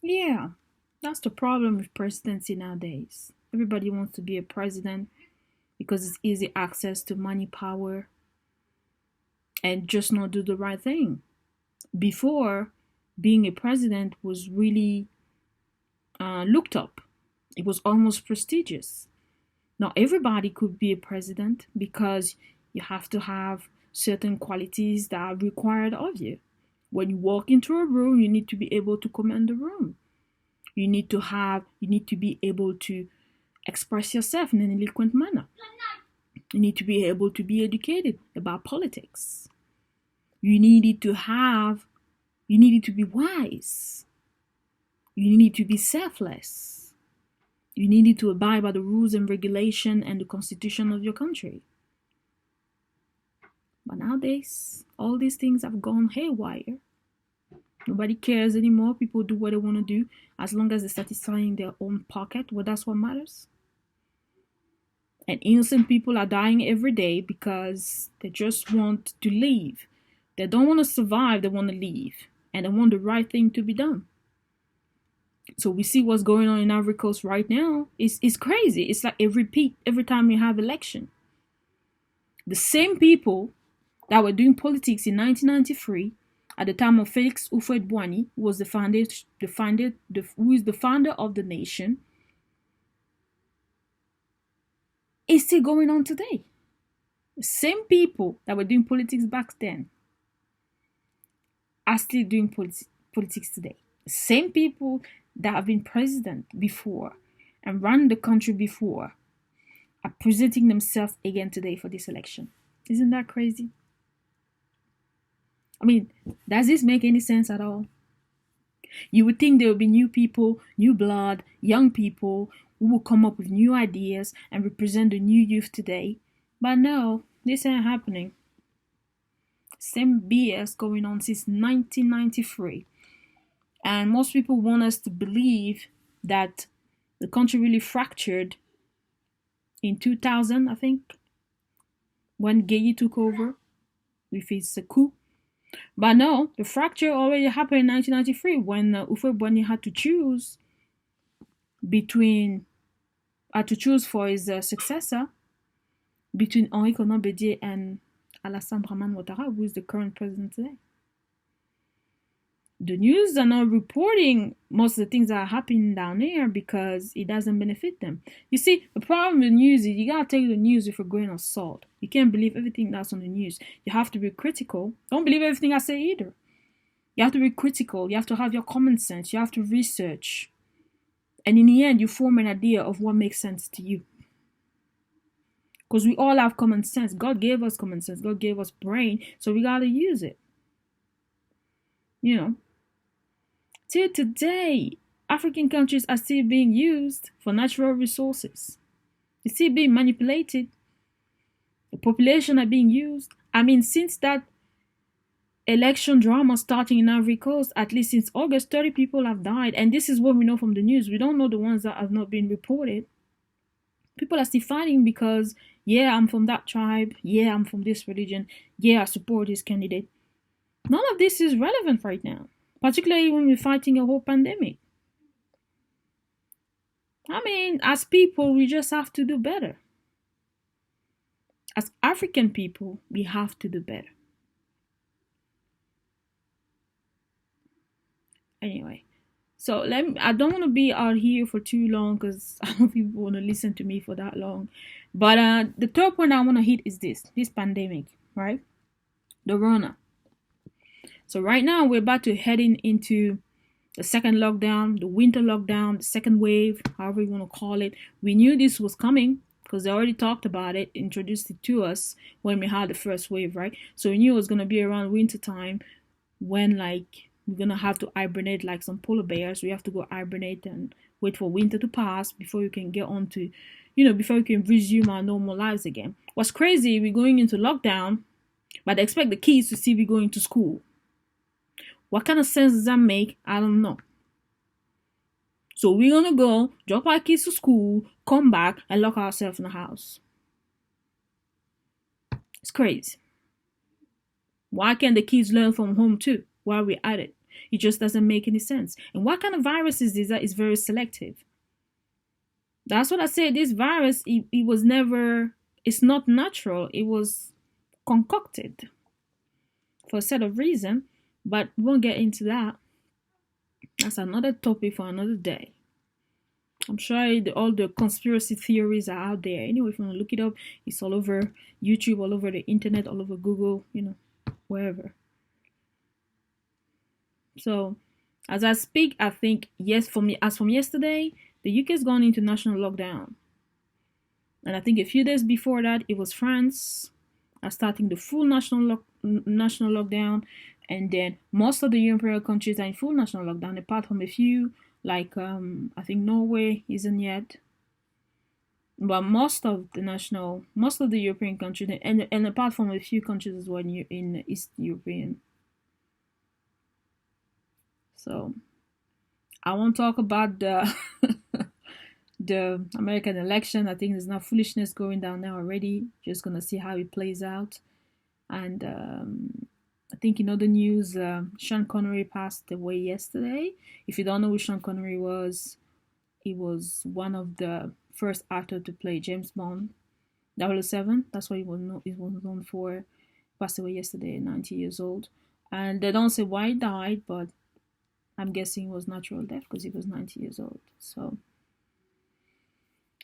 Yeah, that's the problem with presidency nowadays. Everybody wants to be a president because it's easy access to money, power, and just not do the right thing. Before, being a president was really looked up, it was almost prestigious. Not everybody could be a president because you have to have certain qualities that are required of you. When you walk into a room, you need to be able to command the room. You need to be able to express yourself in an eloquent manner. You need to be able to be educated about politics. You needed to have, you needed to be wise. You need to be selfless. You needed to abide by the rules and regulation and the constitution of your country. But nowadays, all these things have gone haywire. Nobody cares anymore. People do what they want to do as long as they're satisfying their own pocket. Well, that's what matters. And innocent people are dying every day because they just want to leave. They don't want to survive, they want to leave. And they want the right thing to be done. So we see what's going on in Ivory Coast right now. It's crazy. It's like a repeat every time we have election. The same people that were doing politics in 1993 at the time of Felix Houphouët-Boigny, who was who is the founder of the nation, is still going on today. The same people that were doing politics back then are still doing politics today. The same people that have been president before and run the country before are presenting themselves again today for this election. Isn't that crazy? I mean, does this make any sense at all? You would think there would be new people, new blood, young people who will come up with new ideas and represent the new youth today. But no, this ain't happening. Same BS going on since 1993. And most people want us to believe that the country really fractured in 2000, I think, when Gueye took over with his coup. But no, the fracture already happened in 1993 when Houphouët-Boigny had to choose for his successor between Henri Konan Bédié and Alassane Dramane Ouattara, who is the current president today. The news are not reporting most of the things that are happening down there because it doesn't benefit them. You see, the problem with the news is you gotta take the news with a grain of salt. You can't believe everything that's on the news. You have to be critical. Don't believe everything I say either. You have to be critical. You have to have your common sense. You have to research. And in the end, you form an idea of what makes sense to you. Because we all have common sense. God gave us common sense. God gave us brain. So we gotta use it. You know. Till today, African countries are still being used for natural resources. They're still being manipulated. The population are being used. I mean, since that election drama starting in Ivory Coast, at least since August, 30 people have died. And this is what we know from the news. We don't know the ones that have not been reported. People are still fighting because, yeah, I'm from that tribe. Yeah, I'm from this religion. Yeah, I support this candidate. None of this is relevant right now, particularly when we're fighting a whole pandemic. I mean, as people, we just have to do better. As African people, we have to do better. Anyway, so I don't want to be out here for too long because I don't people want to listen to me for that long. But the third point I want to hit is this pandemic, right? The Rona. So right now we're about to heading into the second lockdown, the winter lockdown, the second wave, however you want to call it. We knew this was coming because they already talked about it, introduced it to us when we had the first wave, right? So we knew it was going to be around winter time when like we're going to have to hibernate like some polar bears. We have to go hibernate and wait for winter to pass before you can get on to, before we can resume our normal lives again. What's crazy, we're going into lockdown, but they expect the kids to still be going to school. What kind of sense does that make? I don't know. So we're gonna go, drop our kids to school, come back, and lock ourselves in the house. It's crazy. Why can't the kids learn from home too while we're at it? It just doesn't make any sense. And what kind of virus is this that is very selective? That's what I said. This virus, it was never, it's not natural. It was concocted for a set of reason, but we won't get into that. That's another topic for another day. I'm sure all the conspiracy theories are out there. Anyway, if you want to look it up, it's all over YouTube, all over the internet, all over Google, wherever. So, as I speak, I think, yes, as from yesterday, the UK has gone into national lockdown. And I think a few days before that, it was France starting the full national lockdown. And then most of the European countries are in full national lockdown, apart from a few, like I think Norway isn't yet. But most of the European countries, and apart from a few countries as well in East European. So I won't talk about the the American election. I think there's enough foolishness going down there already. Just gonna see how it plays out. And I think the news, Sean Connery passed away yesterday. If you don't know who Sean Connery was, he was one of the first actor to play James Bond, 007. That's what he was known for. Passed away yesterday, 90 years old. And they don't say why he died, but I'm guessing it was natural death because he was 90 years old. So,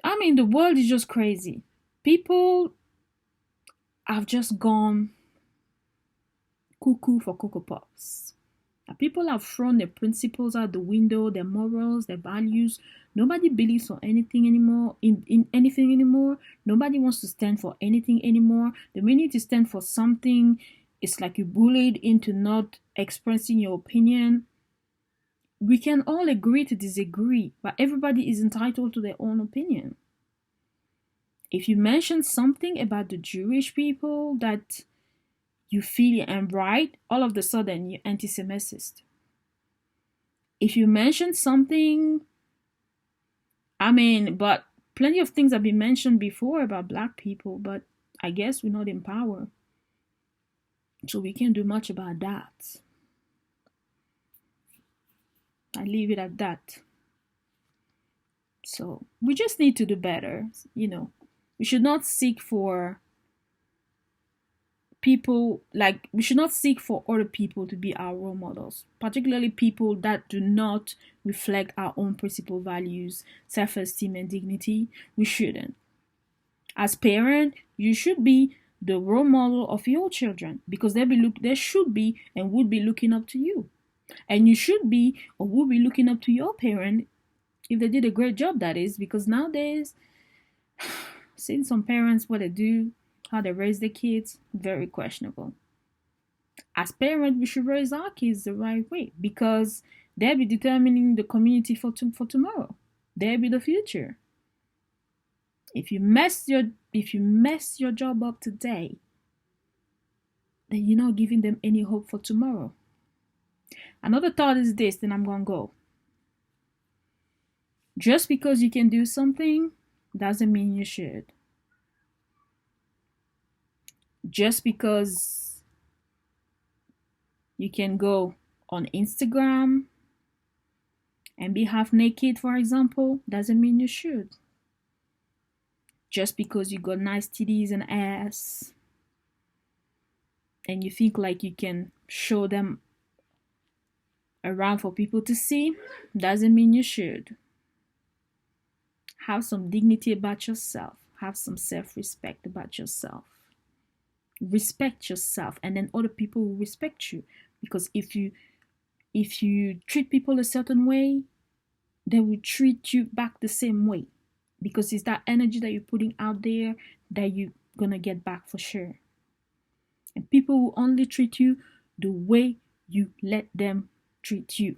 I mean, the world is just crazy. People have just gone cuckoo for Cocoa Puffs. People have thrown their principles out the window, their morals, their values. Nobody believes for anything anymore, in anything anymore. Nobody wants to stand for anything anymore. The minute you stand for something, it's like you're bullied into not expressing your opinion. We can all agree to disagree, but everybody is entitled to their own opinion. If you mention something about the Jewish people that you feel I'm right, all of a sudden you're anti-Semicist. If you mention something, but plenty of things have been mentioned before about black people, but I guess we're not in power. So we can't do much about that. I leave it at that. So we just need to do better. We should not seek for we should not seek for other people to be our role models, particularly people that do not reflect our own principal values, self-esteem, and dignity. We shouldn't. As parent, you should be the role model of your children because they should be and would be looking up to you. And you should be or would be looking up to your parent if they did a great job, that is, because nowadays, seeing some parents, what they do, how they raise their kids, very questionable. As parents, we should raise our kids the right way because they'll be determining the community for tomorrow. They'll be the future. If you mess your job up today, then you're not giving them any hope for tomorrow. Another thought is this, then I'm gonna go. Just because you can do something doesn't mean you should. Just because you can go on Instagram and be half naked, for example, doesn't mean you should. Just because you got nice titties and ass and you think like you can show them around for people to see, doesn't mean you should. Have some dignity about yourself. Have some self-respect about yourself. Respect yourself, and then other people will respect you. Because if you treat people a certain way, they will treat you back the same way. Because it's that energy that you're putting out there that you're gonna get back for sure. And people will only treat you the way you let them treat you.